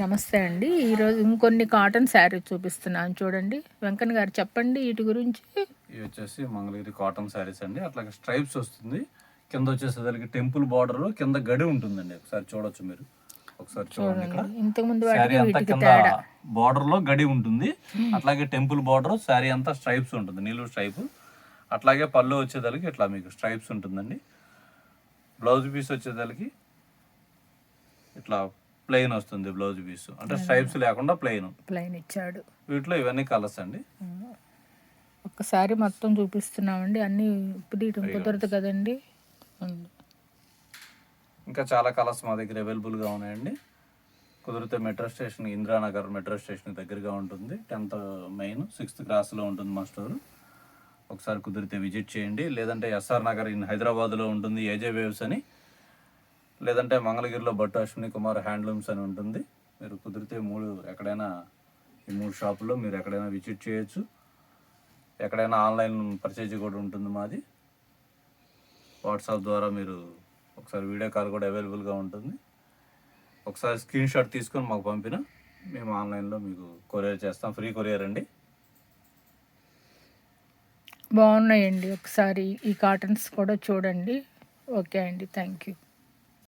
నమస్తే అండి. ఈరోజు ఇంకొన్ని కాటన్ శారీస్ చూపిస్తున్నాను చూడండి. వెంకన్న గారు చెప్పండి వీటి గురించి. ఇవి వచ్చేసి మంగళగిరి కాటన్ శారీస్ అండి. అట్లాగే స్ట్రైప్స్ వస్తుంది. కింద వచ్చేసరికి టెంపుల్ బార్డర్, కింద గడి ఉంటుందండి. ఒకసారి చూడొచ్చు మీరు. ఒకసారి చూడండి. ఇక్కడ ఇంతకుముందు శారీ అంతా కింద బార్డర్ లో గడి ఉంటుంది. అట్లాగే టెంపుల్ బార్డర్, శారీ అంతా స్ట్రైప్స్ ఉంటుంది, నిలువు స్ట్రైప్. అట్లాగే పళ్ళు వచ్చేదానికి ఇట్లా మీకు స్ట్రైప్స్ ఉంటుందండి. బ్లౌజ్ పీస్ వచ్చేదానికి ఇట్లా ప్లెయిన్ వస్తుంది. బ్లౌజ్ పీస్ అంటే స్ట్రైప్స్ లేకుండా ప్లెయిన్ ఇచ్చాడు. వీటిలో ఇవన్నీ కలర్స్ అండి. ఒక్కసారి మొత్తం చూపిస్తున్నామండి. అన్ని ఇప్పుడు కుదరదు కదండి. ఇంకా చాలా కలర్స్ మా దగ్గర అవైలబుల్గా ఉన్నాయండి. కుదిరితే metro station, Indiranagar metro station దగ్గరగా ఉంటుంది. 10th మెయిన్ 6th క్రాస్లో ఉంటుంది మా స్టోర్. ఒకసారి కుదిరితే విజిట్ చేయండి. లేదంటే ఎస్ఆర్ నగర్ ఇన్ హైదరాబాద్లో ఉంటుంది, ఏజే వేవ్స్ అని. లేదంటే మంగళగిరిలో భట్టు అశ్విని కుమార్ హ్యాండ్లూమ్స్ అని ఉంటుంది. మీరు కుదిరితే ఎక్కడైనా ఈ 3 షాపుల్లో మీరు ఎక్కడైనా విజిట్ చేయొచ్చు. ఎక్కడైనా ఆన్లైన్ పర్చేజ్ కూడా ఉంటుంది మాది. వాట్సాప్ ద్వారా మీరు ఒకసారి వీడియో కాల్ కూడా అవైలబుల్గా ఉంటుంది. ఒకసారి స్క్రీన్ షాట్ తీసుకొని మాకు పంపిన మేము ఆన్లైన్లో మీకు కొరియర్ చేస్తాం. ఫ్రీ కొరియర్ అండి. బాగున్నాయండి. ఒకసారి ఈ కాటన్స్ కూడా చూడండి. ఓకే అండి, థ్యాంక్ యూ.